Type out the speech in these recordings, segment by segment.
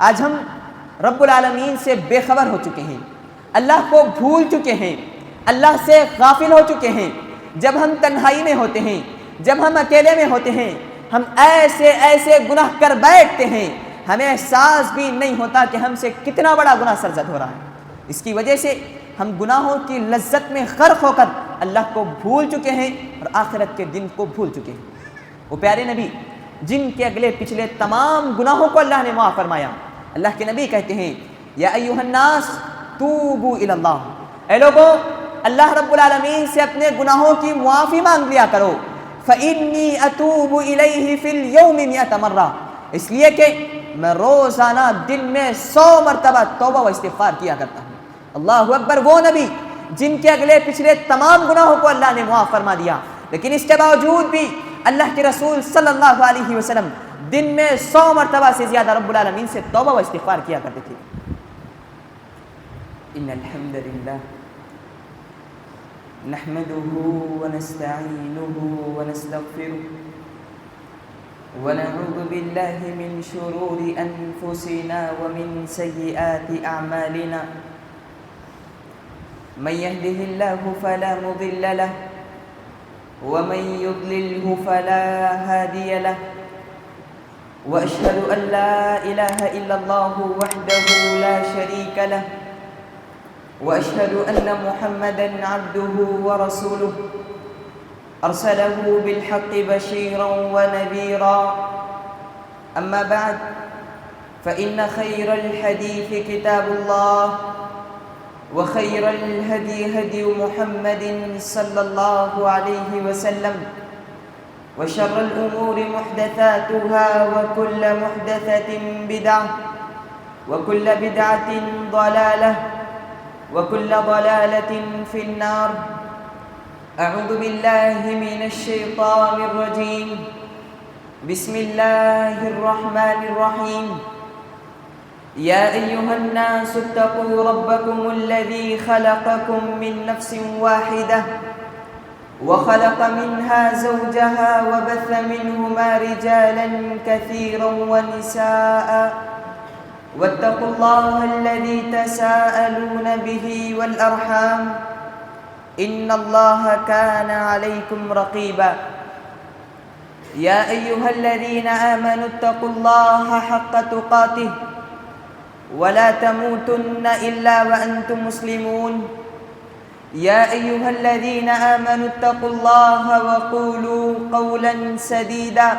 آج ہم رب العالمین سے بے خبر ہو چکے ہیں، اللہ کو بھول چکے ہیں، اللہ سے غافل ہو چکے ہیں۔ جب ہم تنہائی میں ہوتے ہیں، جب ہم اکیلے میں ہوتے ہیں، ہم ایسے گناہ کر بیٹھتے ہیں، ہمیں احساس بھی نہیں ہوتا کہ ہم سے کتنا بڑا گناہ سرزد ہو رہا ہے۔ اس کی وجہ سے ہم گناہوں کی لذت میں غرق ہو کر اللہ کو بھول چکے ہیں اور آخرت کے دن کو بھول چکے ہیں۔ وہ پیارے نبی جن کے اگلے پچھلے تمام گناہوں کو اللہ نے معاف فرمایا، اللہ کے نبی کہتے ہیں یا ایھا الناس توبوا الی اللہ، اے لوگوں اللہ رب العالمین سے اپنے گناہوں کی معافی مانگ لیا کرو۔ فإنی اتوب الیہ فی اليوم 100 مرہ، اس لیے کہ میں روزانہ دن میں 100 مرتبہ توبہ و استغفار کیا کرتا ہوں۔ اللہ اکبر، وہ نبی جن کے اگلے پچھلے تمام گناہوں کو اللہ نے معاف فرما دیا، لیکن اس کے باوجود بھی اللہ کے رسول صلی اللہ علیہ وسلم دن میں 100 مرتبہ سے زیادہ رب العالمین سے توبہ و استغفار کیا کرتے تھے۔ ان الحمد للہ نحمده ونستعینه ونستغفره ونعوذ بالله من شرور انفسنا ومن سیئات اعمالنا، من يهده الله فلا مضل له ومن يضلله فلا هادي له، وأشهد أن لا إله إلا الله وحده لا شريك له، وأشهد أن محمدًا عبده ورسوله أرسله بالحق بشيرا ونذيرا، أما بعد فإن خير الحديث كتاب الله، وخير الهدي هدي محمد صلى الله عليه وسلم، وشر الأمور محدثاتها وكل محدثة بدعة وكل بدعة ضلالة وكل ضلالة في النار۔ أعوذ بالله من الشيطان الرجيم، بسم الله الرحمن الرحيم، يا أيها الناس اتقوا ربكم الذي خلقكم من نفس واحدة وخلق منها زوجها وبث منهما رجالا كثيرا ونساء، واتقوا الله الذي تساءلون به والأرحام، إن الله كان عليكم رقيبا، يا أيها الذين آمنوا اتقوا الله حق تقاته ولا تموتن إلا وأنتم مسلمون، يا أيها الذين آمنوا اتقوا الله وقولوا قولا سديدا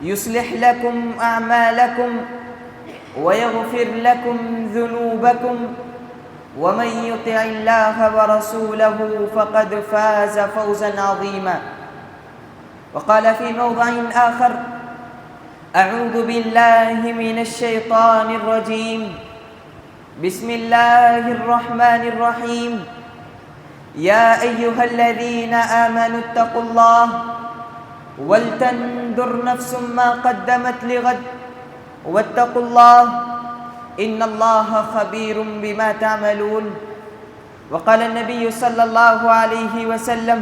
يصلح لكم أعمالكم ويغفر لكم ذنوبكم، ومن يطع الله ورسوله فقد فاز فوزا عظيما۔ وقال في موضع آخر أعوذ بالله من الشيطان الرجيم، بسم الله الرحمن الرحيم، يا أيها الذين آمنوا اتقوا الله ولتنظر نفس ما قدمت لغد واتقوا الله إن الله خبير بما تعملون۔ وقال النبي صلى الله عليه وسلم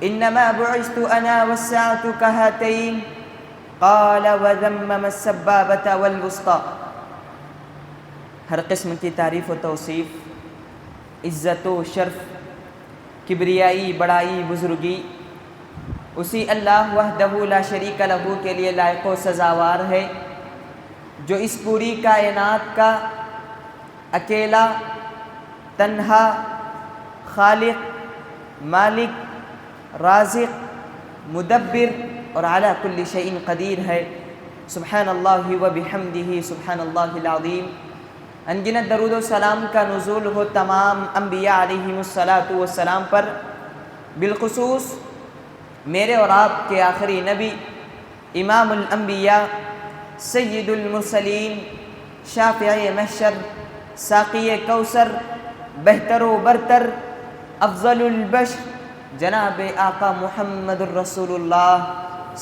إنما بعثت أنا والساعة كهاتين، قال وذمم السبابة والوسطى۔ ہر قسم کی تعریف و توصیف، عزت و شرف، کبریائی، بڑائی، بزرگی اسی اللہ وحدہ لا شریک لہ کے لیے لائق و سزاوار ہے، جو اس پوری کائنات کا اکیلا، تنہا خالق، مالک، رازق، مدبر اور علی کل شیء قدیر ہے۔ سبحان اللہ و بحمدہ سبحان اللہ العظیم۔ انگنت درود و سلام کا نزول ہو تمام انبیاء علیہم السلام پر، بالخصوص میرے اور آپ کے آخری نبی، امام الانبیاء، سید المرسلین، شافع محشر، ساقی کوثر، بہتر و برتر، افضل البشر، جناب آقا محمد الرسول اللہ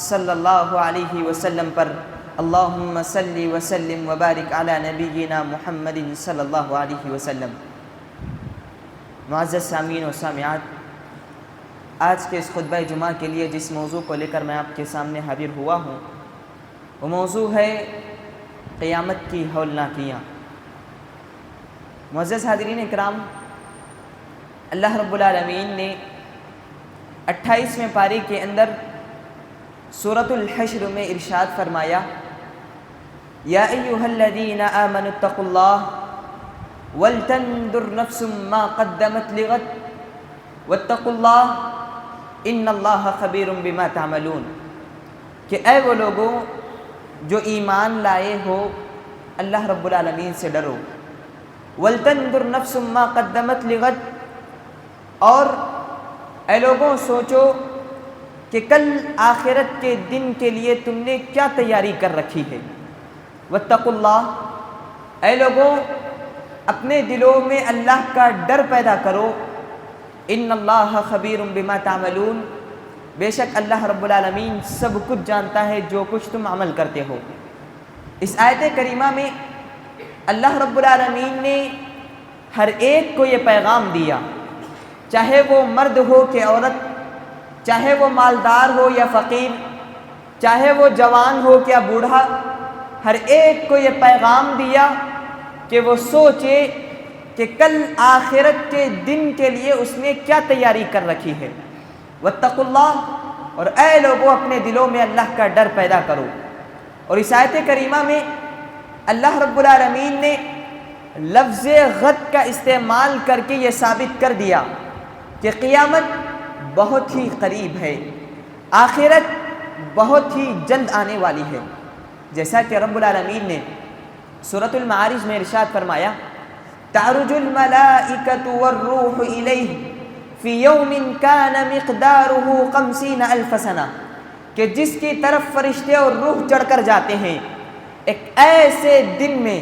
صلی اللہ علیہ وسلم پر اللہم صلی وسلم وبارک علی نبینا محمد صلی اللہ علیہ وسلم۔ معزز سامعین و سامعات، آج کے اس خطبہ جمعہ کے لیے جس موضوع کو لے کر میں آپ کے سامنے حاضر ہوا ہوں، وہ موضوع ہے قیامت کی ہولناکیاں۔ معزز حاضرین اکرام، اللہ رب العالمین نے 28ویں پاری کے اندر سورۃ الحشر میں ارشاد فرمایا، یا ایھا الذین آمنوا اتقوا اللہ ولتنظر نفس ما قدمت لغد واتقوا اللہ ان اللہ خبیر بما تعملون، کہ اے وہ لوگوں جو ایمان لائے ہو، اللہ رب العالمین سے ڈرو۔ ولتنظر نفس ما قدمت لغد، اور اے لوگوں سوچو کہ کل آخرت کے دن کے لیے تم نے کیا تیاری کر رکھی ہے۔ واتقوا اللہ، اے لوگوں اپنے دلوں میں اللہ کا ڈر پیدا کرو۔ ان اللہ خبیر بما تعملون، بے شک اللہ رب العالمین سب کچھ جانتا ہے جو کچھ تم عمل کرتے ہو۔ اس آیت کریمہ میں اللہ رب العالمین نے ہر ایک کو یہ پیغام دیا، چاہے وہ مرد ہو کہ عورت، چاہے وہ مالدار ہو یا فقیر، چاہے وہ جوان ہو یا بوڑھا، ہر ایک کو یہ پیغام دیا کہ وہ سوچے کہ کل آخرت کے دن کے لیے اس نے کیا تیاری کر رکھی ہے۔ واتقوا اللہ، اور اے لوگوں اپنے دلوں میں اللہ کا ڈر پیدا کرو۔ اور اس آیت کریمہ میں اللہ رب العالمین نے لفظ غد کا استعمال کر کے یہ ثابت کر دیا کہ قیامت بہت ہی قریب ہے، آخرت بہت ہی جلد آنے والی ہے۔ جیسا کہ رب العالمین نے سورۃ المعارج میں ارشاد فرمایا، تعرج الملائکۃ والروح الیہ فی یوم کان مقدارہ 50,000 سنہ، کہ جس کی طرف فرشتے اور روح چڑھ کر جاتے ہیں ایک ایسے دن میں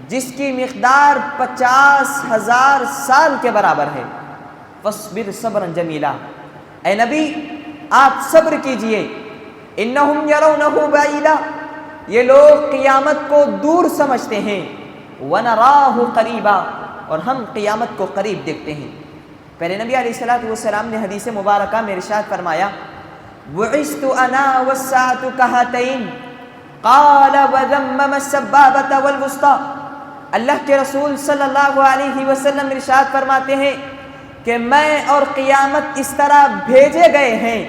جس کی مقدار 50,000 سال کے برابر ہے۔ فاصبر صبرا جمیلا، اے نبی آپ صبر کیجئے۔ انہم یرونہ بعیدا، یہ لوگ قیامت کو دور سمجھتے ہیں۔ وَنَرَاهُ قَرِيبًا، اور ہم قیامت کو قریب دیکھتے ہیں۔ پہلے نبی علیہ السلام نے حدیث مبارکہ میں ارشاد فرمایا، بُعِثْتُ أَنَا وَالسَّاعَةُ كَهَاتَيْنِ قَالَ وَذَمَّمَ السَّبَّابَةَ وَالْوُسْطَىٰ، اللہ کے رسول صلی اللہ علیہ وسلم ارشاد فرماتے ہیں کہ میں اور قیامت اس طرح بھیجے گئے ہیں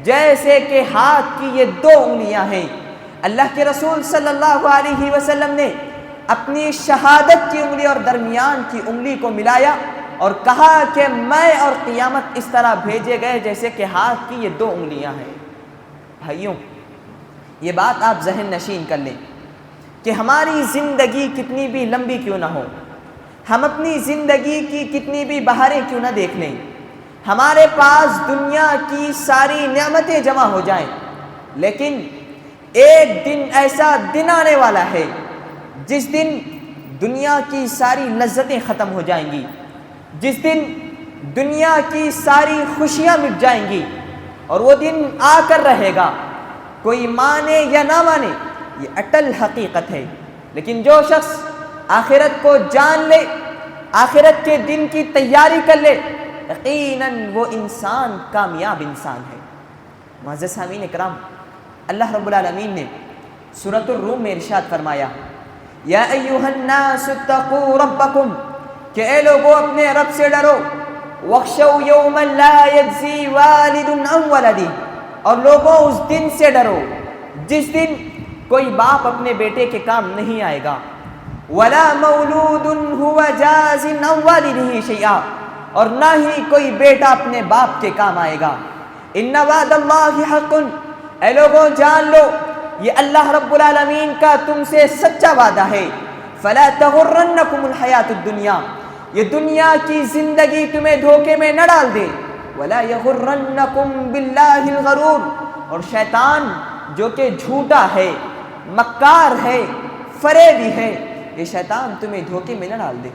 جیسے کہ ہاتھ کی یہ 2 انگلیاں ہیں۔ اللہ کے رسول صلی اللہ علیہ وسلم نے اپنی شہادت کی انگلی اور درمیان کی انگلی کو ملایا اور کہا کہ میں اور قیامت اس طرح بھیجے گئے جیسے کہ ہاتھ کی یہ 2 انگلیاں ہیں۔ بھائیوں، یہ بات آپ ذہن نشین کر لیں کہ ہماری زندگی کتنی بھی لمبی کیوں نہ ہو، ہم اپنی زندگی کی کتنی بھی بہاریں کیوں نہ دیکھ لیں، ہمارے پاس دنیا کی ساری نعمتیں جمع ہو جائیں، لیکن ایک دن ایسا دن آنے والا ہے جس دن دنیا کی ساری لذتیں ختم ہو جائیں گی، جس دن دنیا کی ساری خوشیاں مٹ جائیں گی، اور وہ دن آ کر رہے گا، کوئی مانے یا نہ مانے یہ اٹل حقیقت ہے۔ لیکن جو شخص آخرت کو جان لے، آخرت کے دن کی تیاری کر لے، یقیناً وہ انسان کامیاب انسان ہے۔ معزز سامعین اکرام، اللہ رب العالمین نے سورۃ الروم میں ارشاد فرمایا، یا ایھا الناس اتقوا ربکم، کہ اے لوگوں اپنے رب سے ڈرو، واخشوا یوما لا یجزی والد عن ولدہ، اور لوگوں اس دن سے ڈرو جس دن کوئی باپ اپنے بیٹے کے کام نہیں آئے گا، ولا مولود هو جاز عن والدہ شیئا، اور نہ ہی کوئی بیٹا اپنے باپ کے کام آئے گا۔ ان وعد اللہ حق، اے لوگوں جان لو یہ اللہ رب العالمین کا تم سے سچا وعدہ ہے۔ فلا تغرنکم الحیات الدنیا، یہ دنیا کی زندگی تمہیں دھوکے میں نہ ڈال دے۔ ولا یغرنکم باللہ الغرور، اور شیطان جو کہ جھوٹا ہے، مکار ہے، فریبی ہے، یہ شیطان تمہیں دھوکے میں نہ ڈال دے۔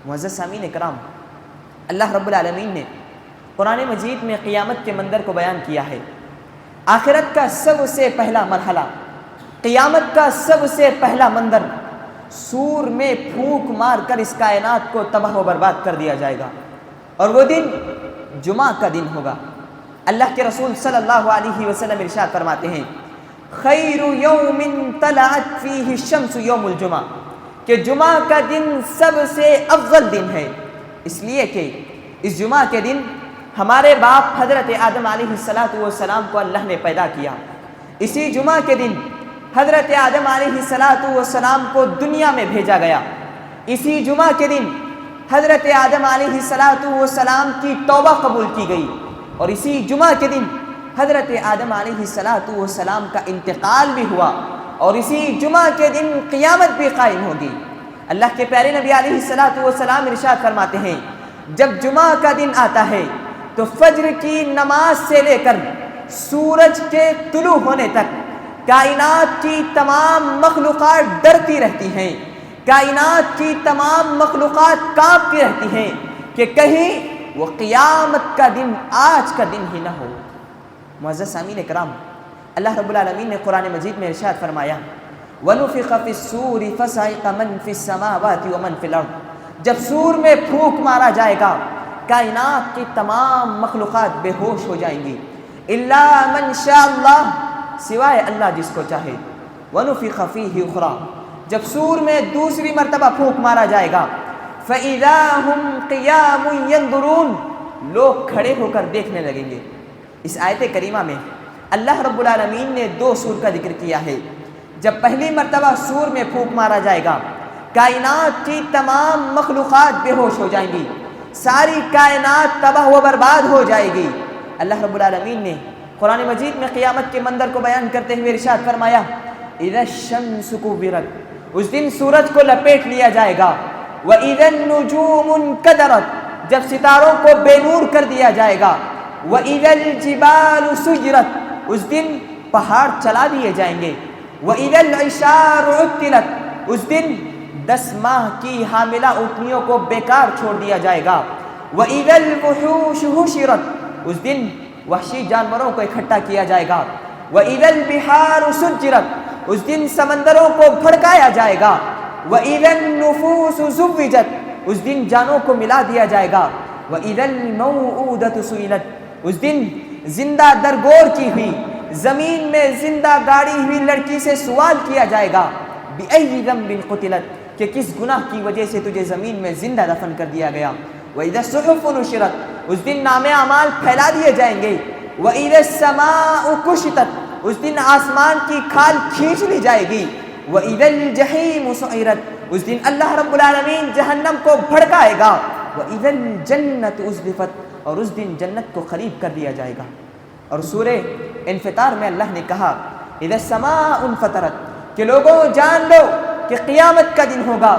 معزز سامعین اکرام، اللہ رب العالمین نے قرآن مجید میں قیامت کے منظر کو بیان کیا ہے۔ آخرت کا سب سے پہلا مرحلہ، قیامت کا سب سے پہلا منظر، سور میں پھونک مار کر اس کائنات کو تباہ و برباد کر دیا جائے گا، اور وہ دن جمعہ کا دن ہوگا۔ اللہ کے رسول صلی اللہ علیہ وسلم ارشاد فرماتے ہیں، خیر یوم طلعت فیہ الشمس یوم الجمعہ، کہ جمعہ کا دن سب سے افضل دن ہے، اس لیے کہ اس جمعہ کے دن ہمارے باپ حضرت آدم علیہ السلام کو اللہ نے پیدا کیا، اسی جمعہ کے دن حضرت آدم علیہ السلام کو دنیا میں بھیجا گیا، اسی جمعہ کے دن حضرت آدم علیہ السلام کی توبہ قبول کی گئی، اور اسی جمعہ کے دن حضرت آدم علیہ السلام کا انتقال بھی ہوا، اور اسی جمعہ کے دن قیامت بھی قائم ہوگی۔ اللہ کے پیارے نبی علیہ السلام ارشاد فرماتے ہیں جب جمعہ کا دن آتا ہے تو فجر کی نماز سے لے کر سورج کے طلوع ہونے تک کائنات کی تمام مخلوقات ڈرتی رہتی ہیں، کائنات کی تمام مخلوقات کانپتی رہتی ہیں کہ کہیں وہ قیامت کا دن آج کا دن ہی نہ ہو۔ معزز سامعین کرام، اللہ رب العالمین نے قرآن مجید میں ارشاد فرمایا وَنُفِخَ فِي الصُّورِ فَصَعِقَ مَن فِي السَّمَاوَاتِ وَمَن فِي الْأَرْضِ، جب سور میں پھونک مارا جائے گا کائنات کی تمام مخلوقات بے ہوش ہو جائیں گی، الا من شاء اللہ، سوائے اللہ جس کو چاہے۔ وَنُفِخَ فِيهِ أُخْرَى، جب سور میں دوسری مرتبہ پھونک مارا جائے گا فَإِذَا هُمْ قِيَامٌ يَنظُرُونَ، لوگ کھڑے ہو کر دیکھنے لگیں گے۔ اس آیت کریمہ میں اللہ رب العالمین نے دو سور کا ذکر کیا ہے۔ جب پہلی مرتبہ سور میں پھونک مارا جائے گا کائنات کی تمام مخلوقات بے ہوش ہو جائیں گی، ساری کائنات تباہ و برباد ہو جائے گی۔ اللہ رب العالمین نے قرآن مجید میں قیامت کے منظر کو بیان کرتے ہوئے ارشاد فرمایا اذا الشمس كُوِّرَتْ، اس دن سورج کو لپیٹ لیا جائے گا، وَإِذَا النُّجُومُ انكَدَرَتْ، جب ستاروں کو بے نور کر دیا جائے گا، وَإِذَا الْجِبَالُ سُجِّرَتْ، اس دن پہاڑ چلا دیے جائیں گے، وَإِذَا الْعِشَارُ عُطِّلَتْ، اس دن 10 ماہ کی حاملہ اونٹنیوں کو بیکار چھوڑ دیا جائے گا، وَإِذَا الْوُحُوشُ حُشِرَتْ، اس دن وحشی جانوروں کو اکٹھا کیا جائے گا، وَإِذَا الْبِحَارُ سُجِّرَتْ، اس دن سمندروں کو بھڑکایا جائے گا، وَإِذَا النُّفُوسُ زُوِّجَتْ، اس دن جانوں کو ملا دیا جائے گا، وَإِذَا الْمَوْءُودَةُ سُئِلَتْ، اس دن زندہ درگور کی ہوئی زمین میں زندہ گاڑی ہوئی لڑکی سے سوال کیا جائے گا بِأَيِّ ذَنبٍ قُتِلَتْ، کہ کس گناہ کی وجہ سے تجھے زمین میں زندہ دفن کر دیا گیا، وَإِذَا الصُّحُفُ نُشِرَتْ، اس دن نامے اعمال پھیلا دیے جائیں گے، وَإِذَا السَّمَاءُ كُشِطَتْ، اس دن آسمان کی کھال کھینچ لی جائے گی، وَإِذَا الْجَحِيمُ سُعِرَتْ، اس دن اللہ رب العالمین جہنم کو بھڑکائے گا، وَإِذَا الْجَنَّةُ أُزْلِفَتْ، اور اس دن جنت کو قریب کر دیا جائے گا۔ اور سورہ انفطار میں اللہ نے کہا اذا السماء انفطرت، کہ لوگوں جان لو کہ قیامت کا دن ہوگا،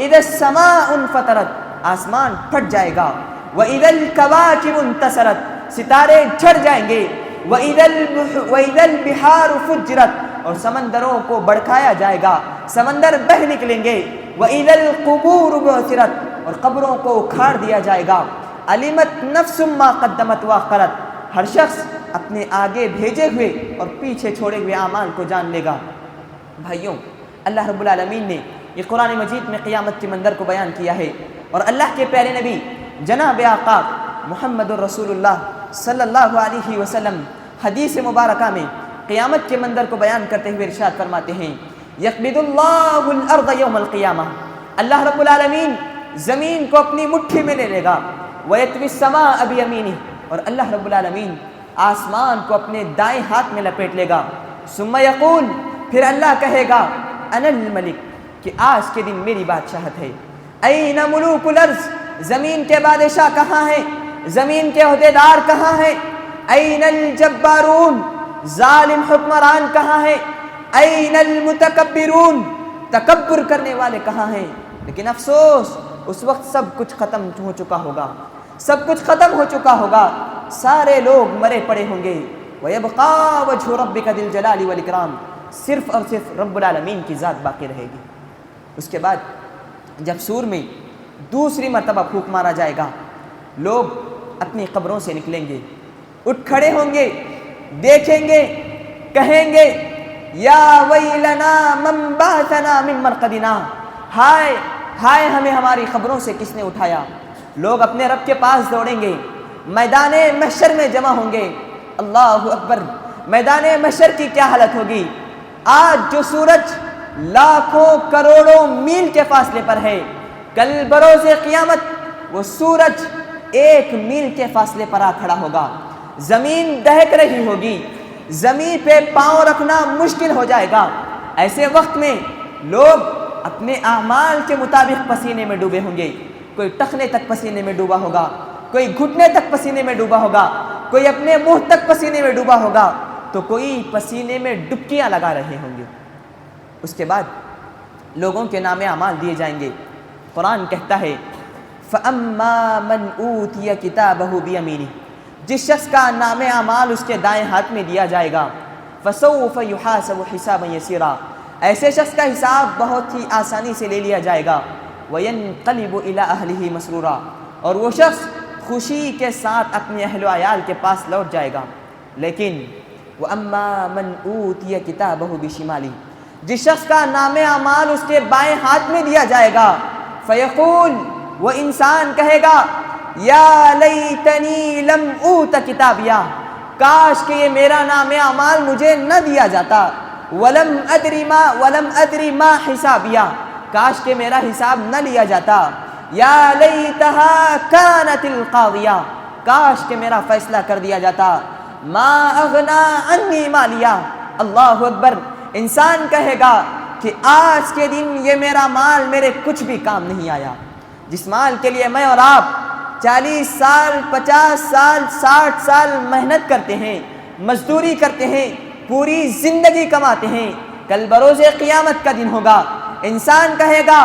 اذا السماء انفطرت، آسمان پھٹ جائے گا، واذا الكواكب انتصرت، ستارے جھڑ جائیں گے، واذا البحار فجرت، اور سمندروں کو بڑکایا جائے گا، سمندر بہہ نکلیں گے، واذا القبور بعثرت، اور قبروں کو اکھاڑ دیا جائے گا، علمت نفس ما قدمت واخرت، ہر شخص اپنے آگے بھیجے ہوئے اور پیچھے چھوڑے ہوئے اعمال کو جان لے گا۔ بھائیوں، اللہ رب العالمین نے یہ قرآن مجید میں قیامت کے منظر کو بیان کیا ہے، اور اللہ کے پیارے نبی جناب آقا محمد الرسول اللہ صلی اللہ علیہ وسلم حدیث مبارکہ میں قیامت کے منظر کو بیان کرتے ہوئے ارشاد فرماتے ہیں یقبض اللہ الارض یوم القیامہ، اللہ رب العالمین زمین کو اپنی مٹھی میں لے لے گا، وَيَطْوِي السَّمَاءَ بِيَمِينِهِ، اور اللہ رب العالمین آسمان کو اپنے دائیں ہاتھ میں لپیٹ لے گا، ثم یقول، پھر اللہ کہے گا انا الملک، کہ آج کے دن میری بادشاہت ہے، این ملوک الارض، زمین کے بادشاہ کہاں ہیں، زمین کے عہدیدار کہاں ہیں، این الجبارون، ظالم حکمران کہاں ہیں، این المتکبرون، تکبر کرنے والے کہاں ہیں۔ لیکن افسوس، اس وقت سب کچھ ختم ہو چکا ہوگا، سب کچھ ختم ہو چکا ہوگا، سارے لوگ مرے پڑے ہوں گے، وَيَبْقَى وَجْهُ رَبِّكَ ذِي الْجَلَالِ وَالْإِكْرَامِ، صرف اور صرف رب العالمین کی ذات باقی رہے گی۔ اس کے بعد جب سور میں دوسری مرتبہ پھونک مارا جائے گا، لوگ اپنی قبروں سے نکلیں گے، اٹھ کھڑے ہوں گے، دیکھیں گے، کہیں گے یا ویلنا من بعثنا من مرقدنا، ہائے ہائے ہمیں ہماری قبروں سے کس نے اٹھایا۔ لوگ اپنے رب کے پاس دوڑیں گے، میدان محشر میں جمع ہوں گے، اللہ اکبر، میدان محشر کی کیا حالت ہوگی؟ آج جو سورج لاکھوں کروڑوں میل کے فاصلے پر ہے، کل بروز قیامت وہ سورج 1 میل کے فاصلے پر آ کھڑا ہوگا، زمین دہک رہی ہوگی، زمین پہ پاؤں رکھنا مشکل ہو جائے گا۔ ایسے وقت میں لوگ اپنے اعمال کے مطابق پسینے میں ڈوبے ہوں گے، کوئی ٹخنے تک پسینے میں ڈوبا ہوگا، کوئی گھٹنے تک پسینے میں ڈوبا ہوگا، کوئی اپنے منہ تک پسینے میں ڈوبا ہوگا، تو کوئی پسینے میں ڈبکیاں لگا رہے ہوں گے۔ اس کے بعد لوگوں کے نام اعمال دیے جائیں گے۔ قرآن کہتا ہے فَأَمَّا مَنْ أُوتِيَ كِتَابَهُ بِيَمِينِهِ، جس شخص کا نام اعمال اس کے دائیں ہاتھ میں دیا جائے گا، فَسَوْفَ يُحَاسَبُ حِسَابًا يَسِيرًا، ایسے شخص کا حساب بہت ہی آسانی سے لے لیا جائے گا، وَيَنْقَلِبُ إِلَىٰ أَهْلِهِ مَسْرُورًا، اور وہ شخص خوشی کے ساتھ اپنے اہل و عیال کے پاس لوٹ جائے گا۔ لیکن وَأَمَّا مَنْ أُوتِيَ كِتَابَهُ بِشِمَالِهِ، جس شخص کا نام اعمال اس کے بائیں ہاتھ میں دیا جائے گا، فَيَقُولُ، وہ انسان کہے گا یا لیتنی لم اوت کتابیا، کاش کہ یہ میرا نام اعمال مجھے نہ دیا جاتا، ولم ادری ما حسابیا، کاش کہ میرا حساب نہ لیا جاتا، یا لیتہا کانت القاضیہ، کاش کہ میرا فیصلہ کر دیا جاتا، ما اغنا عنی مالیا۔ اللہ اکبر، انسان کہے گا کہ آج کے دن یہ میرا مال میرے کچھ بھی کام نہیں آیا، جس مال کے لیے میں اور آپ 40 سال 50 سال 60 سال محنت کرتے ہیں، مزدوری کرتے ہیں، پوری زندگی کماتے ہیں، کل بروز قیامت کا دن ہوگا، انسان کہے گا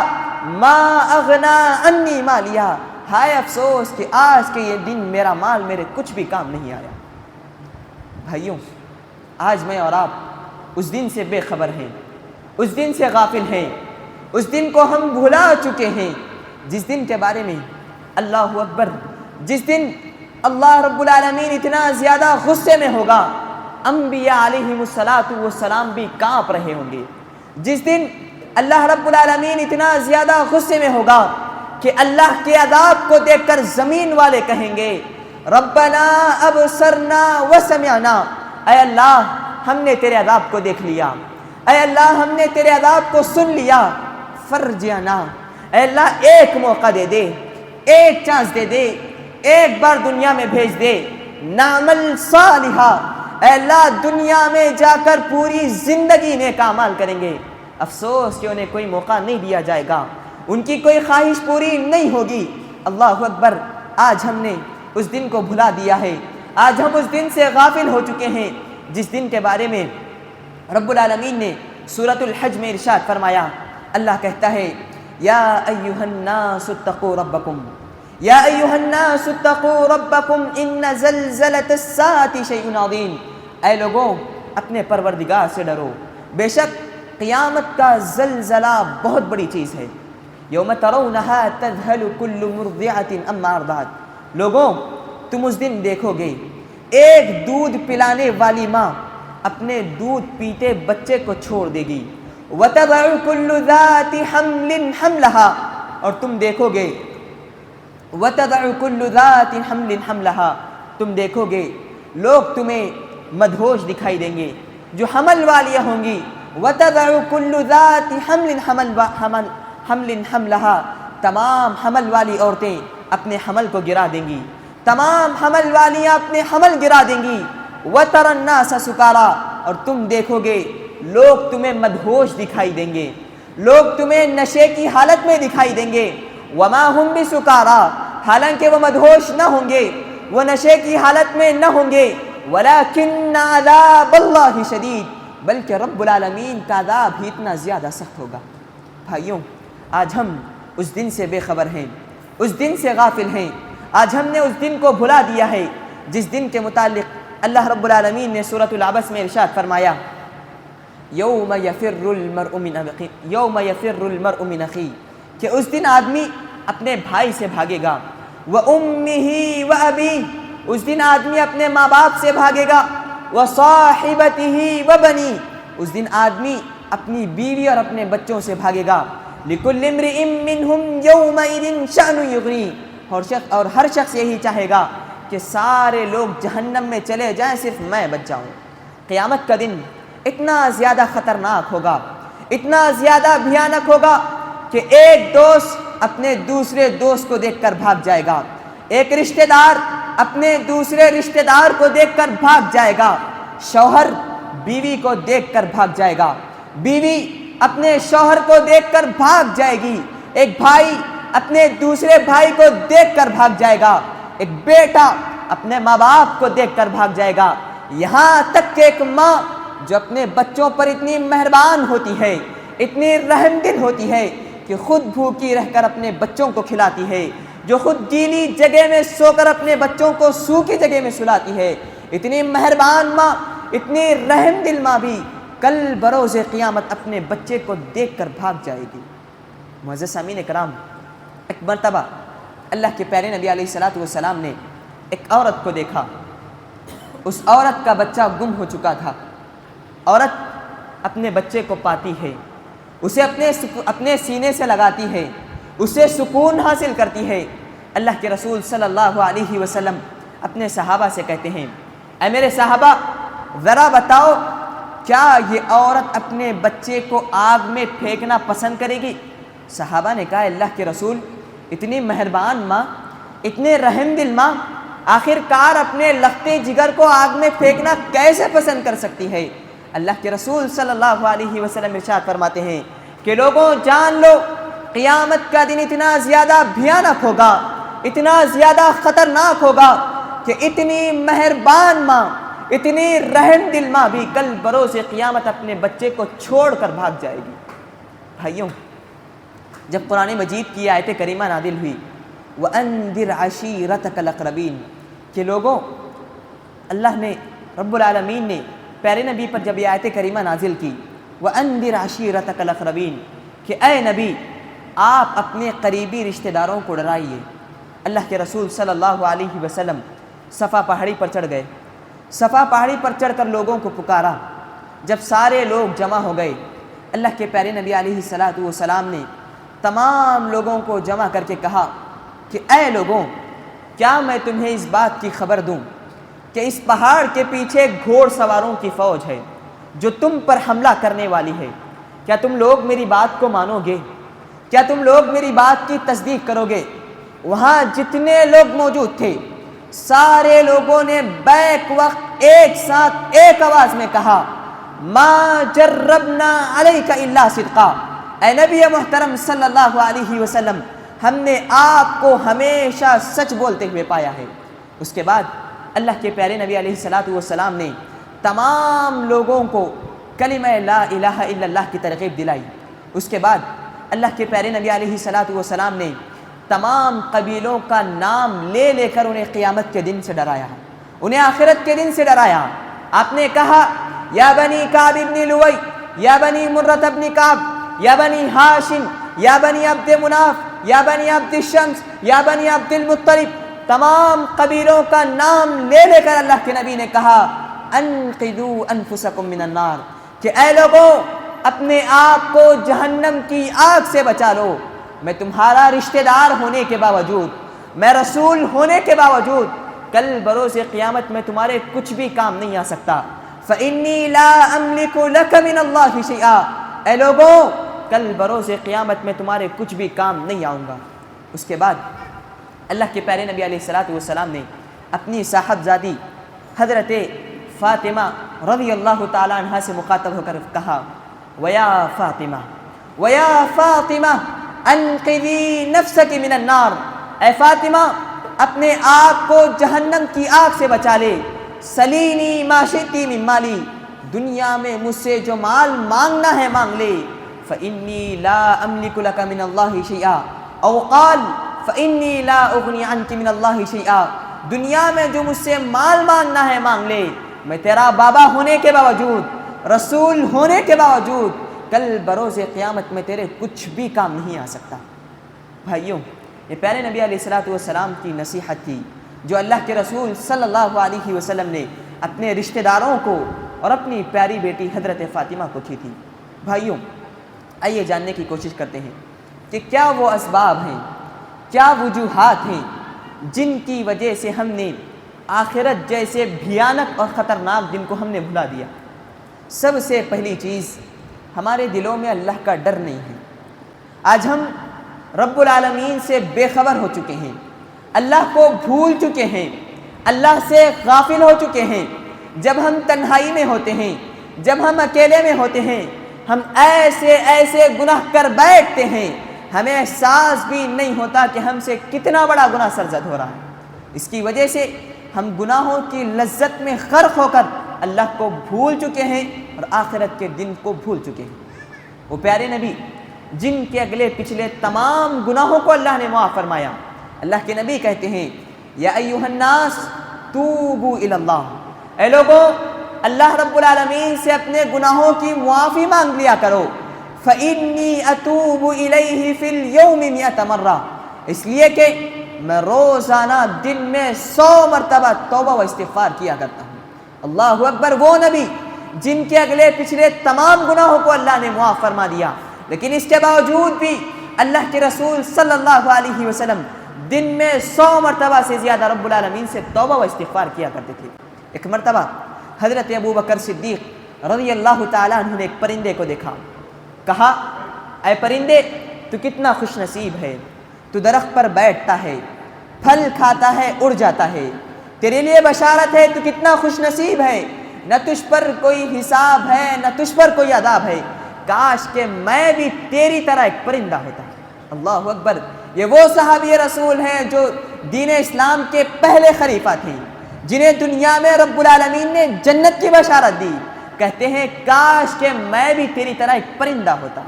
ما اغنا عنی مالیا، ہائے افسوس کہ آج کے یہ دن میرا مال میرے کچھ بھی کام نہیں آیا۔ بھائیوں، آج میں اور آپ اس دن سے بے خبر ہیں، اس دن سے غافل ہیں، اس دن کو ہم بھلا چکے ہیں، جس دن کے بارے میں اللہ اکبر، جس دن اللہ رب العالمین اتنا زیادہ غصے میں ہوگا، انبیاء علیہم السلام بھی کانپ رہے ہوں گے، جس دن اللہ رب العالمین اتنا زیادہ غصے میں ہوگا کہ اللہ کے عذاب کو دیکھ کر زمین والے کہیں گے ربنا ابصرنا وسمعنا، اے اللہ ہم نے تیرے عذاب کو دیکھ لیا، اے اللہ ہم نے تیرے عذاب کو سن لیا، فرجعنا، اے اللہ ایک موقع دے دے، ایک چانس دے دے، ایک بار دنیا میں بھیج دے، نعمل صالحہ، اے اللہ دنیا میں جا کر پوری زندگی نیک اعمال کریں گے۔ افسوس کہ انہیں کوئی موقع نہیں دیا جائے گا، ان کی کوئی خواہش پوری نہیں ہوگی۔ اللہ اکبر، آج ہم نے اس دن کو بھلا دیا ہے، آج ہم اس دن سے غافل ہو چکے ہیں، جس دن کے بارے میں رب العالمین نے سورۃ الحج میں ارشاد فرمایا۔ اللہ کہتا ہے یا ایھا الناس اتقوا ربکم، یا ایھا الناس اتقوا ربکم ان زلزلۃ الساعۃ شیء عظیم، اے لوگوں اپنے پروردگار سے ڈرو، بے شک قیامت کا زلزلہ بہت بڑی چیز ہے۔ یوم ترونھا تذہل کل مرضعۃ عما ارضعت، لوگوں تم اس دن دیکھو گے ایک دودھ پلانے والی ماں اپنے دودھ پیتے بچے کو چھوڑ دے گی، وَتَضَعُ كُلُّ ذَاتِ حَمْلٍ حَمْلَهَا، اور تم دیکھو گے وَتَضَعُ كُلُّ ذَاتِ حَمْلٍ حَمْلَهَا، تم دیکھو گے لوگ تمہیں مدہوش دکھائی دیں گے جو حمل والیاں ہوں گی، وَتَضَعُ كُلُّ ذَاتِ حَمْلٍ حَمْلَهَا، تمام حمل والی عورتیں اپنے حمل کو گرا دیں گی، تمام حمل والیاں اپنے حمل گرا دیں گی، وَتَرَى النَّاسَ سُكَارَىٰ، اور تم دیکھو گے لوگ تمہیں مدہوش دکھائی دیں گے، لوگ تمہیں نشے کی حالت میں دکھائی دیں گے، وَمَا هُمْ بِسُكَارَىٰ، حالانکہ وہ مدہوش نہ ہوں گے، وہ نشے کی حالت میں نہ ہوں گے، وَلَكِنَّ عَذَابَ اللَّهِ شَدِيدٌ، بلکہ رب العالمین کا عذاب ہی اتنا زیادہ سخت ہوگا۔ بھائیوں، آج ہم اس دن سے بے خبر ہیں، اس دن سے غافل ہیں، آج ہم نے اس دن کو بھلا دیا ہے، جس دن کے متعلق اللہ رب العالمین نے سورۃ العبس میں ارشاد فرمایا یوم یفر المرء من اخیہ، کہ اس دن آدمی اپنے بھائی سے بھاگے گا، وَأُمِّهِ وَأَبِيهِ، اس دن آدمی اپنے ماں باپ سے بھاگے گا، وَصَاحِبَتِهِ وَبَنِيهِ، اس دن آدمی اپنی بیوی اور اپنے بچوں سے بھاگے گا، لِكُلِّ امْرِئٍ مِّنْهُمْ يَوْمَئِذٍ شَأْنٌ يُغْنِيهِ، اور ہر شخص یہی چاہے گا کہ سارے لوگ جہنم میں چلے جائیں، صرف میں بچ جاؤں، قیامت کا دن اتنا زیادہ خطرناک ہوگا، اتنا زیادہ بھیانک ہوگا کہ ایک دوست اپنے دوسرے دوست کو دیکھ کر بھاگ جائے گا، ایک رشتہ دار اپنے دوسرے رشتہ دار کو دیکھ کر بھاگ جائے گا، شوہر بیوی کو دیکھ کر بھاگ جائے گا، بیوی اپنے شوہر کو دیکھ کر بھاگ جائے گی، ایک بھائی اپنے دوسرے بھائی کو دیکھ کر بھاگ جائے گا، ایک بیٹا اپنے ماں باپ کو دیکھ کر بھاگ جائے گا، یہاں تک کہ ایک ماں جو اپنے بچوں پر اتنی مہربان ہوتی ہے، اتنی رحم دل ہوتی ہے کہ خود بھوکی رہ کر اپنے بچوں کو کھلاتی ہے، جو خود گیلی جگہ میں سو کر اپنے بچوں کو سوکھی جگہ میں سلاتی ہے، اتنی مہربان ماں، اتنی رحم دل ماں بھی کل بروز قیامت اپنے بچے کو دیکھ کر بھاگ جائے گی۔ معزز سامعین کرام، ایک مرتبہ اللہ کے پیارے نبی علیہ الصلوۃ والسلام نے ایک عورت کو دیکھا، اس عورت کا بچہ گم ہو چکا تھا، عورت اپنے بچے کو پاتی ہے، اسے اپنے سینے سے لگاتی ہے، اسے سکون حاصل کرتی ہے۔ اللہ کے رسول صلی اللہ علیہ وسلم اپنے صحابہ سے کہتے ہیں، اے میرے صحابہ ذرا بتاؤ کیا یہ عورت اپنے بچے کو آگ میں پھینکنا پسند کرے گی؟ صحابہ نے کہا اللہ کے رسول، اتنی مہربان ماں، اتنے رحم دل ماں آخر کار اپنے لختے جگر کو آگ میں پھینکنا کیسے پسند کر سکتی ہے؟ اللہ کے رسول صلی اللہ علیہ وسلم ارشاد فرماتے ہیں کہ لوگوں جان لو قیامت کا دن اتنا زیادہ بھیانک ہوگا، اتنا زیادہ خطرناک ہوگا کہ اتنی مہربان ماں، اتنی رحم دل ماں بھی کل بروز قیامت اپنے بچے کو چھوڑ کر بھاگ جائے گی۔ بھائیوں، جب قرآن مجید کی آیت کریمہ نازل ہوئی وَأَنذِرْ عَشِيرَتَكَ الْأَقْرَبِينَ کہ لوگوں، اللہ نے رب العالمین نے پیارے نبی پر جب یہ آیت کریمہ نازل کی وَأَنذِرْ عَشِيرَتَكَ الْأَقْرَبِينَ کہ اے نبی آپ اپنے قریبی رشتہ داروں کو ڈرائیے۔ اللہ کے رسول صلی اللہ علیہ وسلم صفا پہاڑی پر چڑھ گئے، صفا پہاڑی پر چڑھ کر لوگوں کو پکارا۔ جب سارے لوگ جمع ہو گئے، اللہ کے پیارے نبی علیہ الصلوۃ والسلام نے تمام لوگوں کو جمع کر کے کہا کہ اے لوگوں، کیا میں تمہیں اس بات کی خبر دوں کہ اس پہاڑ کے پیچھے گھوڑ سواروں کی فوج ہے جو تم پر حملہ کرنے والی ہے؟ کیا تم لوگ میری بات کو مانو گے؟ کیا تم لوگ میری بات کی تصدیق کرو گے؟ وہاں جتنے لوگ موجود تھے سارے لوگوں نے بیک وقت ایک ساتھ ایک آواز میں کہا ما جربنا علیک الا صدقا، اے نبی محترم صلی اللہ علیہ وسلم ہم نے آپ کو ہمیشہ سچ بولتے ہوئے پایا ہے۔ اس کے بعد اللہ کے پیارے نبی علیہ الصلوۃ والسلام نے تمام لوگوں کو کلمہ لا الہ الا اللہ کی ترغیب دلائی۔ اس کے بعد اللہ کے پیارے نبی علیہ الصلوۃ والسلام نے تمام قبیلوں کا نام لے لے کر انہیں قیامت کے دن سے ڈرایا، انہیں آخرت کے دن سے ڈرایا۔ آپ نے کہا یا بنی کعب ابن لوی، یا بنی مرۃ ابن کعب، یا بنی ہاشم، یا بنی عبد مناف، یا بنی عبد الشمس، یا بنی عبد المطلب، تمام قبیلوں کا نام لے لے کر اللہ کے نبی نے کہا انقذوا انفسکم من النار کہ اے لوگوں اپنے آپ کو جہنم کی آگ سے بچا لو۔ میں تمہارا رشتہ دار ہونے کے باوجود، میں رسول ہونے کے باوجود کل بروز قیامت میں تمہارے کچھ بھی کام نہیں آ سکتا۔ فإنی لا املک لک من اللہ شیئا، اے لوگوں کل بروز قیامت میں تمہارے کچھ بھی کام نہیں آؤں گا۔ اس کے بعد اللہ کے پیارے نبی علیہ الصلوۃ والسلام نے اپنی صاحبزادی حضرت فاطمہ رضی اللہ تعالی عنہا سے مخاطب ہو کر کہا وَيَا فاطمہ وَيَا فاطمہ انقذی نفسک من النار، اے فاطمہ اپنے آپ کو جہنم کی آگ سے بچا لے۔ سلینی ما شئتی من مالی، دنیا میں مجھ سے جو مال مانگنا ہے مانگ لے۔ فإنی لا املک لک من اللہ شیئا، او قال فإنی لا اغنی عنک من اللہ شیئا، دنیا میں جو مجھ سے مال مانگنا ہے مانگ لے، میں تیرا بابا ہونے کے باوجود، رسول ہونے کے باوجود کل بروز قیامت میں تیرے کچھ بھی کام نہیں آ سکتا۔ بھائیوں، یہ پیارے نبی علیہ الصلوۃ والسلام کی نصیحت تھی جو اللہ کے رسول صلی اللہ علیہ وسلم نے اپنے رشتہ داروں کو اور اپنی پیاری بیٹی حضرت فاطمہ کو کی تھی۔ بھائیوں، آئیے جاننے کی کوشش کرتے ہیں کہ کیا وہ اسباب ہیں، کیا وجوہات ہیں جن کی وجہ سے ہم نے آخرت جیسے بھیانک اور خطرناک دن کو ہم نے بھلا دیا۔ سب سے پہلی چیز ہمارے دلوں میں اللہ کا ڈر نہیں ہے۔ آج ہم رب العالمین سے بے خبر ہو چکے ہیں، اللہ کو بھول چکے ہیں، اللہ سے غافل ہو چکے ہیں۔ جب ہم تنہائی میں ہوتے ہیں، جب ہم اکیلے میں ہوتے ہیں، ہم ایسے ایسے گناہ کر بیٹھتے ہیں، ہمیں احساس بھی نہیں ہوتا کہ ہم سے کتنا بڑا گناہ سرزد ہو رہا ہے۔ اس کی وجہ سے ہم گناہوں کی لذت میں غرق ہو کر اللہ کو بھول چکے ہیں اور آخرت کے دن کو بھول چکے ہیں۔ وہ پیارے نبی جن کے اگلے پچھلے تمام گناہوں کو اللہ نے معاف فرمایا، اللہ کے نبی کہتے ہیں یا ایھا الناس توبوا الی اللہ، اے لوگوں اللہ رب العالمین سے اپنے گناہوں کی معافی مانگ لیا کرو۔ فإنی اتوب الیہ فی اليوم 100 مرہ، اس لیے کہ میں روزانہ دن میں 100 مرتبہ توبہ و استغفار کیا کرتا ہوں۔ اللہ اکبر، وہ نبی جن کے اگلے پچھلے تمام گناہوں کو اللہ نے معاف فرما دیا، لیکن اس کے باوجود بھی اللہ کے رسول صلی اللہ علیہ وسلم دن میں 100 مرتبہ سے زیادہ رب العالمین سے توبہ و استغفار کیا کرتے تھے۔ ایک مرتبہ حضرت ابوبکر صدیق رضی اللہ تعالیٰ عنہ نے ایک پرندے کو دیکھا، کہا اے پرندے تو کتنا خوش نصیب ہے، تو درخت پر بیٹھتا ہے، پھل کھاتا ہے، اڑ جاتا ہے، تیرے لیے بشارت ہے، تو کتنا خوش نصیب ہے، نہ تجھ پر کوئی حساب ہے نہ تجھ پر کوئی عذاب ہے، کاش کہ میں بھی تیری طرح ایک پرندہ ہوتا۔ اللہ اکبر، یہ وہ صحابی رسول ہیں جو دین اسلام کے پہلے خلیفہ تھے، جنہیں دنیا میں رب العالمین نے جنت کی بشارت دی، کہتے ہیں کاش کہ میں بھی تیری طرح ایک پرندہ ہوتا۔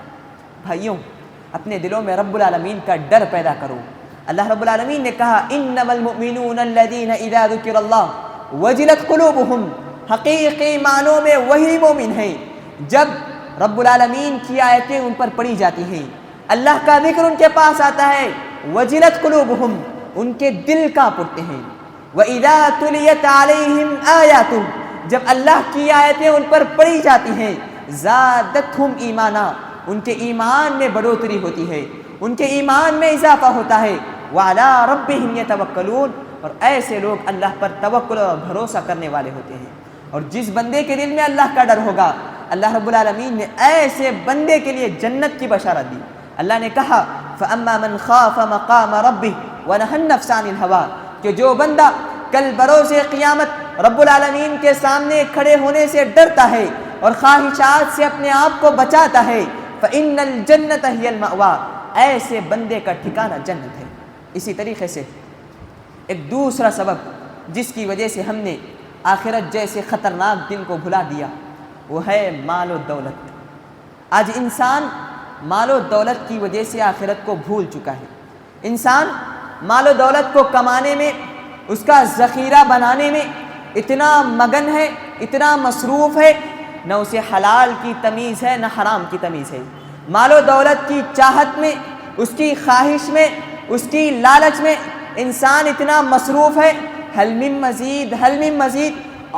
بھائیوں، اپنے دلوں میں رب العالمین کا ڈر پیدا کرو۔ اللہ رب العالمین نے کہا انما المؤمنون الذین اذا ذکر اللہ وجلت قلوبہم، حقیقی معنوں میں وہی مومن ہیں جب رب العالمین کی آیتیں ان پر پڑھی جاتی ہیں، اللہ کا ذکر ان کے پاس آتا ہے، وجلت قلوبہم، ان کے دل کانپ اٹھتے ہیں، وَإِذَا تُلِيَتْ عَلَيْهِمْ آیَاتُهُ، جب اللہ کی آیتیں ان پر پڑھی جاتی ہیں، زَادَتْهُمْ ایمانا، ان کے ایمان میں بڑھوتری ہوتی ہے، ان کے ایمان میں اضافہ ہوتا ہے، وَعَلَىٰ رَبِّهِمْ يَتَوَكَّلُونَ، اور ایسے لوگ اللہ پر توکل اور بھروسہ کرنے والے ہوتے ہیں۔ اور جس بندے کے دل میں اللہ کا ڈر ہوگا، اللہ رب العالمین نے ایسے بندے کے لیے جنت کی بشارت دی۔ اللہ نے کہا فَأَمَّا مَنْ خَافَ مَقَامَ رَبِّهِ وَنَهَى النَّفْسَ عَنِ الْهَوَىٰ، کہ جو بندہ کل بروز قیامت رب العالمین کے سامنے کھڑے ہونے سے ڈرتا ہے اور خواہشات سے اپنے آپ کو بچاتا ہے، فَإِنَّ الْجَنَّةَ هِيَ الْمَأْوَىٰ، ایسے بندے کا ٹھکانہ جنت ہے۔ اسی طریقے سے ایک دوسرا سبب جس کی وجہ سے ہم نے آخرت جیسے خطرناک دن کو بھلا دیا، وہ ہے مال و دولت۔ آج انسان مال و دولت کی وجہ سے آخرت کو بھول چکا ہے۔ انسان مال و دولت کو کمانے میں، اس کا ذخیرہ بنانے میں اتنا مگن ہے، اتنا مصروف ہے، نہ اسے حلال کی تمیز ہے نہ حرام کی تمیز ہے۔ مال و دولت کی چاہت میں، اس کی خواہش میں، اس کی لالچ میں انسان اتنا مصروف ہے، حل من مزید، حل من مزید،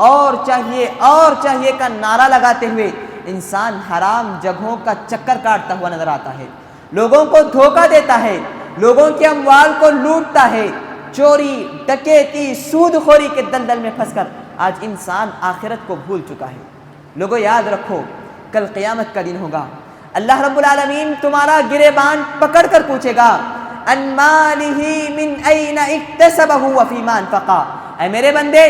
اور چاہیے کا نعرہ لگاتے ہوئے انسان حرام جگہوں کا چکر کاٹتا ہوا نظر آتا ہے، لوگوں کو دھوکہ دیتا ہے، لوگوں کے اموال کو لوٹتا ہے، چوری، ڈکیتی، سود خوری کے دلدل میں پھنس کر آج انسان آخرت کو بھول چکا ہے۔ لوگوں یاد رکھو، کل قیامت کا دن ہوگا، اللہ رب العالمین تمہارا گریبان پکڑ کر پوچھے گا ان مالہ من این اکتسبہ وفیما انفقہ، اے میرے بندے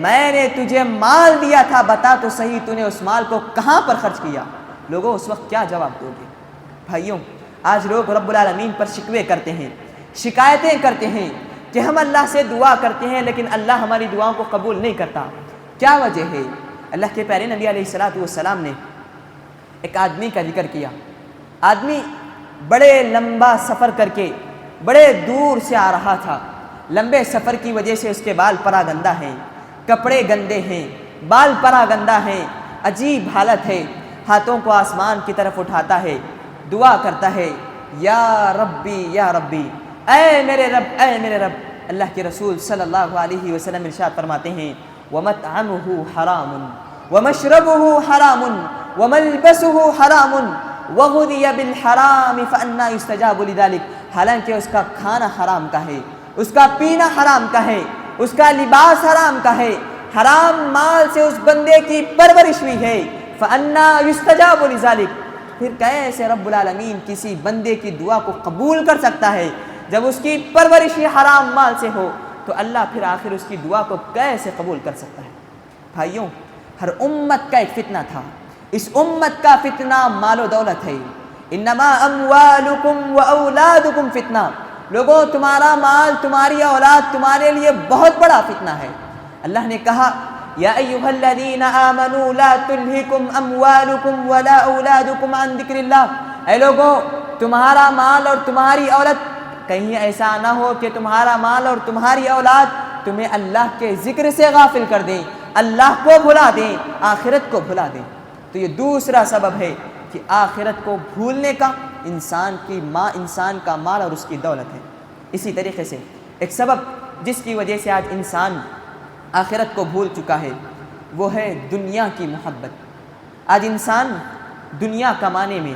میں نے تجھے مال دیا تھا، بتا تو صحیح تو نے اس مال کو کہاں پر خرچ کیا؟ لوگوں اس وقت کیا جواب دو گے؟ بھائیوں، آج لوگ رب العالمین پر شکوے کرتے ہیں، شکایتیں کرتے ہیں کہ ہم اللہ سے دعا کرتے ہیں لیکن اللہ ہماری دعاؤں کو قبول نہیں کرتا۔ کیا وجہ ہے؟ اللہ کے پیارے نبی علیہ السلام نے ایک آدمی کا ذکر کیا۔ آدمی بڑے لمبا سفر کر کے بڑے دور سے آ رہا تھا، لمبے سفر کی وجہ سے اس کے بال پراگندہ ہیں، کپڑے گندے ہیں، بال پراگندہ ہیں، عجیب حالت ہے، ہاتھوں کو آسمان کی طرف اٹھاتا ہے، دعا کرتا ہے یا ربی یا ربی، اے میرے رب اے میرے رب۔ اللہ کے رسول صلی اللہ علیہ وسلم ارشاد فرماتے ہیں وَمَطْعَمُهُ حَرَامٌ وَمَشْرَبُهُ حَرَامٌ وَمَلْبَسُهُ حَرَامٌ وَغُذِيَ بِالْحَرَامِ فَأَنَّىٰ يُسْتَجَابُ لِذَٰلِكَ، حالانکہ اس کا کھانا حرام کا ہے، اس کا پینا حرام کا ہے، اس کا لباس حرام کا ہے، حرام مال سے اس بندے کی پرورش ہوئی ہے، فَأَنَّا يُسْتَجَابُ لِذَلِكَ، پھر کیسے رب العالمین کسی بندے کی دعا کو قبول کر سکتا ہے جب اس کی پرورش ہی حرام مال سے ہو، تو اللہ پھر آخر اس کی دعا کو کیسے قبول کر سکتا ہے؟ بھائیوں، ہر امت کا ایک فتنہ تھا، اس امت کا فتنہ مال و دولت ہے۔ انما اموالکم و اولادکم فتنہ، لوگوں تمہارا مال، تمہاری اولاد تمہارے لیے بہت بڑا فتنہ ہے۔ اللہ نے کہا یا ایھا الذین آمنوا لا تلہکم اموالکم ولا اولادکم عن ذکر اللہ، اے لوگوں تمہارا مال اور تمہاری اولاد، کہیں ایسا نہ ہو کہ تمہارا مال اور تمہاری اولاد تمہیں اللہ کے ذکر سے غافل کر دیں، اللہ کو بھلا دیں، آخرت کو بھلا دیں۔ تو یہ دوسرا سبب ہے کہ آخرت کو بھولنے کا انسان کا مال اور اس کی دولت ہے۔ اسی طریقے سے ایک سبب جس کی وجہ سے آج انسان آخرت کو بھول چکا ہے وہ ہے دنیا کی محبت۔ آج انسان دنیا کمانے میں،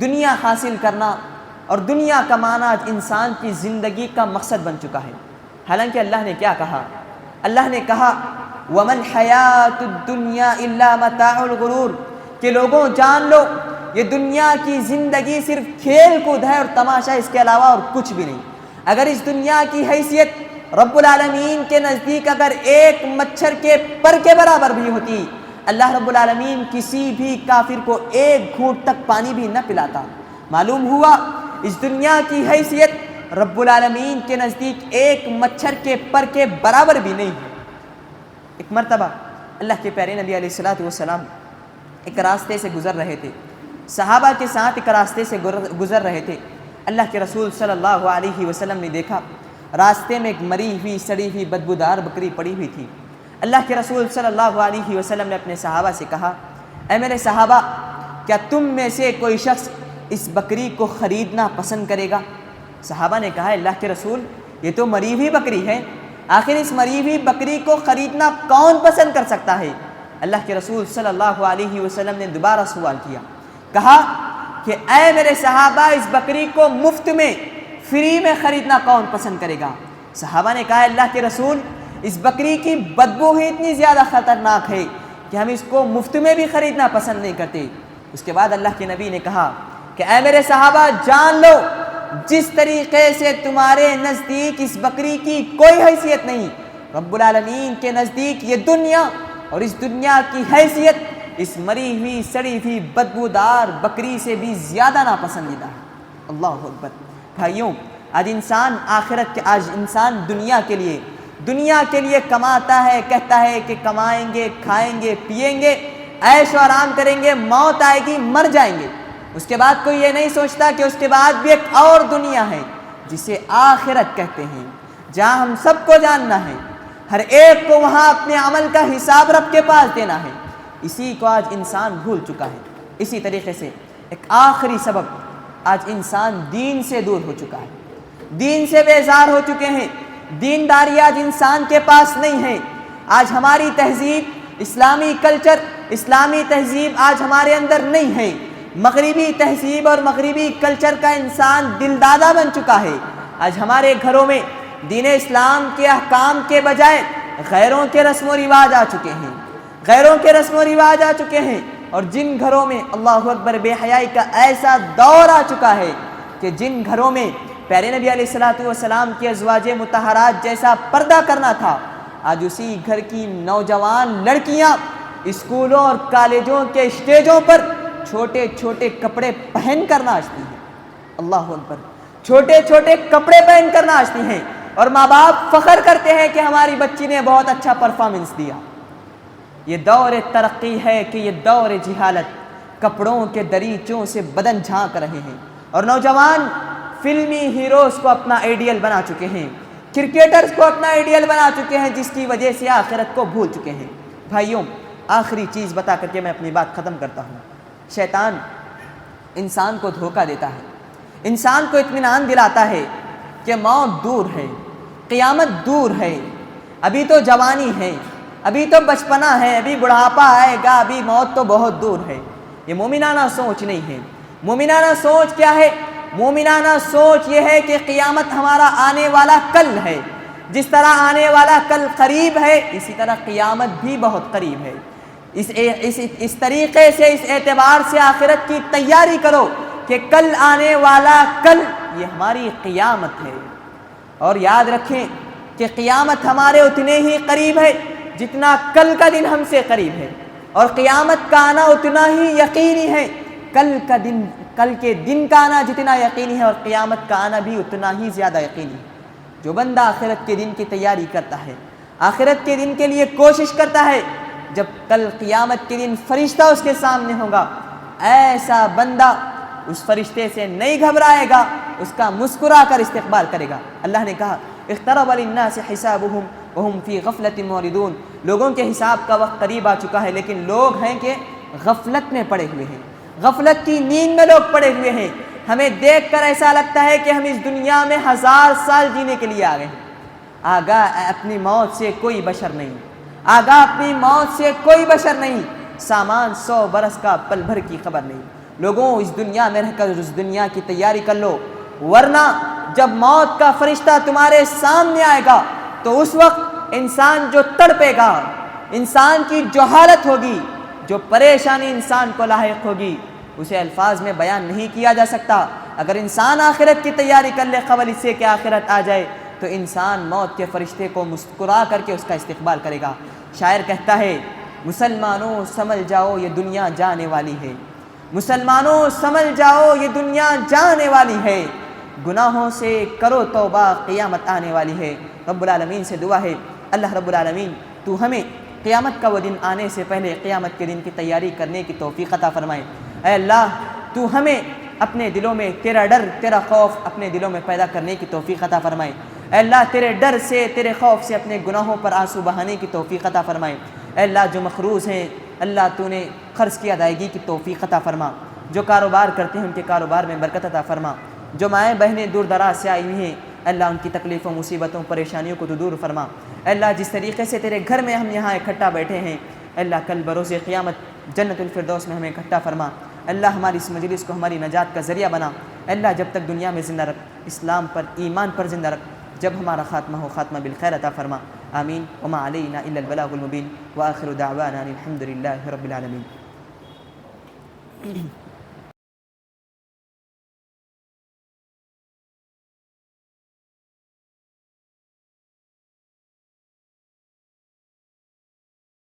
دنیا حاصل کرنا اور دنیا کمانا آج انسان کی زندگی کا مقصد بن چکا ہے۔ حالانکہ اللہ نے کیا کہا؟ اللہ نے کہا وَمَا الْحَيَاةُ الدُّنْيَا إِلَّا مَتَاعُ الْغُرُورِ، کہ لوگوں جان لو یہ دنیا کی زندگی صرف کھیل کود ہے اور تماشا، اس کے علاوہ اور کچھ بھی نہیں۔ اگر اس دنیا کی حیثیت رب العالمین کے نزدیک اگر ایک مچھر کے پر کے برابر بھی ہوتی، اللہ رب العالمین کسی بھی کافر کو ایک گھونٹ تک پانی بھی نہ پلاتا۔ معلوم ہوا اس دنیا کی حیثیت رب العالمین کے نزدیک ایک مچھر کے پر کے برابر بھی نہیں ہے۔ ایک مرتبہ اللہ کے پیارے نبی علیہ السلام ایک راستے سے گزر رہے تھے، صحابہ کے ساتھ ایک راستے سے گزر رہے تھے۔ اللہ کے رسول صلی اللہ علیہ وسلم نے دیکھا راستے میں ایک مری ہوئی سڑی ہوئی بدبودار بکری پڑی ہوئی تھی۔ اللہ کے رسول صلی اللہ علیہ وسلم نے اپنے صحابہ سے کہا اے میرے صحابہ، کیا تم میں سے کوئی شخص اس بکری کو خریدنا پسند کرے گا؟ صحابہ نے کہا اللہ کے رسول یہ تو مری ہوئی بکری ہے، آخر اس مری ہوئی بکری کو خریدنا کون پسند کر سکتا ہے؟ اللہ کے رسول صلی اللہ علیہ وسلم نے دوبارہ سوال کیا، کہا کہ اے میرے صحابہ اس بکری کو مفت میں، فری میں خریدنا کون پسند کرے گا؟ صحابہ نے کہا اللہ کے رسول اس بکری کی بدبو ہی اتنی زیادہ خطرناک ہے کہ ہم اس کو مفت میں بھی خریدنا پسند نہیں کرتے۔ اس کے بعد اللہ کے نبی نے کہا کہ اے میرے صحابہ جان لو جس طریقے سے تمہارے نزدیک اس بکری کی کوئی حیثیت نہیں، رب العالمین کے نزدیک یہ دنیا اور اس دنیا کی حیثیت اس مری ہوئی سڑی ہوئی بدبودار بکری سے بھی زیادہ ناپسندیدہ ہے۔ اللہ اکبر۔ بھائیوں، آج انسان دنیا کے لیے کماتا ہے، کہتا ہے کہ کمائیں گے، کھائیں گے، پیئیں گے، عیش و آرام کریں گے، موت آئے گی، مر جائیں گے۔ اس کے بعد کوئی یہ نہیں سوچتا کہ اس کے بعد بھی ایک اور دنیا ہے جسے آخرت کہتے ہیں، جہاں ہم سب کو جاننا ہے، ہر ایک کو وہاں اپنے عمل کا حساب رب کے پاس دینا ہے۔ اسی کو آج انسان بھول چکا ہے۔ اسی طریقے سے ایک آخری سبب، آج انسان دین سے دور ہو چکا ہے، دین سے بیزار ہو چکے ہیں، دینداری آج انسان کے پاس نہیں ہے۔ آج ہماری تہذیب، اسلامی کلچر، اسلامی تہذیب آج ہمارے اندر نہیں ہے۔ مغربی تہذیب اور مغربی کلچر کا انسان دلدادہ بن چکا ہے۔ آج ہمارے گھروں میں دین اسلام کے احکام کے بجائے غیروں کے رسم و رواج آ چکے ہیں، غیروں کے رسم و رواج آ چکے ہیں، اور جن گھروں میں اللہ اکبر بے حیائی کا ایسا دور آ چکا ہے کہ جن گھروں میں پیارے نبی علیہ السلام کی ازواج مطہرات جیسا پردہ کرنا تھا، آج اسی گھر کی نوجوان لڑکیاں اسکولوں اور کالجوں کے اسٹیجوں پر چھوٹے چھوٹے کپڑے پہن کر ناچتی ہیں۔ اللہ اکبر، چھوٹے چھوٹے کپڑے پہن کر ناچتی ہیں، اور ماں باپ فخر کرتے ہیں کہ ہماری بچی نے بہت اچھا پرفارمنس دیا۔ یہ دور ترقی ہے کہ یہ دور جہالت؟ کپڑوں کے دریچوں سے بدن جھانک رہے ہیں، اور نوجوان فلمی ہیروز کو اپنا آئیڈیل بنا چکے ہیں، کرکٹرز کو اپنا آئیڈیل بنا چکے ہیں، جس کی وجہ سے آخرت کو بھول چکے ہیں۔ بھائیوں، آخری چیز بتا کر کے میں اپنی بات ختم کرتا ہوں۔ شیطان انسان کو دھوکہ دیتا ہے، انسان کو اطمینان دلاتا ہے کہ موت دور ہے، قیامت دور ہے، ابھی تو جوانی ہے، ابھی تو بچپنا ہے، ابھی بڑھاپا آئے گا، ابھی موت تو بہت دور ہے۔ یہ مومنانہ سوچ نہیں ہے۔ مومنانہ سوچ کیا ہے؟ مومنانہ سوچ یہ ہے کہ قیامت ہمارا آنے والا کل ہے، جس طرح آنے والا کل قریب ہے اسی طرح قیامت بھی بہت قریب ہے۔ اس طریقے سے، اس اعتبار سے آخرت کی تیاری کرو کہ کل آنے والا کل یہ ہماری قیامت ہے۔ اور یاد رکھیں کہ قیامت ہمارے اتنے ہی قریب ہے جتنا کل کا دن ہم سے قریب ہے، اور قیامت کا آنا اتنا ہی یقینی ہے۔ کل کے دن کا آنا جتنا یقینی ہے، اور قیامت کا آنا بھی اتنا ہی زیادہ یقینی ہے۔ جو بندہ آخرت کے دن کی تیاری کرتا ہے، آخرت کے دن کے لیے کوشش کرتا ہے، جب کل قیامت کے دن فرشتہ اس کے سامنے ہوگا، ایسا بندہ اس فرشتے سے نہیں گھبرائے گا، اس کا مسکرا کر استقبال کرے گا۔ اللہ نے کہا اقترب للناس حسابهم وهم فی غفلۃ معرضون، لوگوں کے حساب کا وقت قریب آ چکا ہے، لیکن لوگ ہیں کہ غفلت میں پڑے ہوئے ہیں، غفلت کی نیند میں لوگ پڑے ہوئے ہیں۔ ہمیں دیکھ کر ایسا لگتا ہے کہ ہم اس دنیا میں 1000 سال جینے کے لیے آ گئے ہیں۔ آگاہ اپنی موت سے کوئی بشر نہیں، آگاہ اپنی موت سے کوئی بشر نہیں، سامان 100 برس کا پل بھر کی خبر نہیں۔ لوگوں اس دنیا میں رہ کر اس دنیا کی تیاری کر لو، ورنہ جب موت کا فرشتہ تمہارے سامنے آئے گا تو اس وقت انسان جو تڑپے گا، انسان کی جو حالت ہوگی، جو پریشانی انسان کو لاحق ہوگی، اسے الفاظ میں بیان نہیں کیا جا سکتا۔ اگر انسان آخرت کی تیاری کر لے قبل اس سے کہ آخرت آ جائے تو انسان موت کے فرشتے کو مسکرا کر کے اس کا استقبال کرے گا۔ شاعر کہتا ہے مسلمانوں سمجھ جاؤ یہ دنیا جانے والی ہے، مسلمانوں سمجھ جاؤ یہ دنیا جانے والی ہے، گناہوں سے کرو توبہ قیامت آنے والی ہے۔ رب العالمین سے دعا ہے اللہ رب العالمین تو ہمیں قیامت کا وہ دن آنے سے پہلے قیامت کے دن کی تیاری کرنے کی توفیق عطا فرمائے۔ اے اللہ تو ہمیں اپنے دلوں میں تیرا ڈر، تیرا خوف اپنے دلوں میں پیدا کرنے کی توفیق عطا فرمائے۔ اے اللہ تیرے ڈر سے، تیرے خوف سے اپنے گناہوں پر آنسو بہانے کی توفیق عطا فرمائے۔ اے اللہ جو مقروض ہیں اللہ تو نے قرض کی ادائیگی کی توفیق عطا فرما، جو کاروبار کرتے ہیں ان کے کاروبار میں برکت عطا فرما، جو مائیں بہنیں دور دراز سے آئی ہوئی ہیں اللہ ان کی تکلیفوں، مصیبتوں، پریشانیوں کو تو دور فرما۔ اے اللہ جس طریقے سے تیرے گھر میں ہم یہاں اکٹھا بیٹھے ہیں اللہ کل بروز قیامت جنت الفردوس میں ہمیں اکٹھا فرما۔ اللہ ہماری اس مجلس کو ہماری نجات کا ذریعہ بنا۔ اللہ جب تک دنیا میں زندہ رکھ، اسلام پر ایمان پر زندہ رکھ، جب ہمارا خاتمہ ہو خاتمہ بالخیر عطا فرما۔ آمین۔ وما علینا الا البلاغ المبین وآخر دعوانا الحمد للہ رب العالمین۔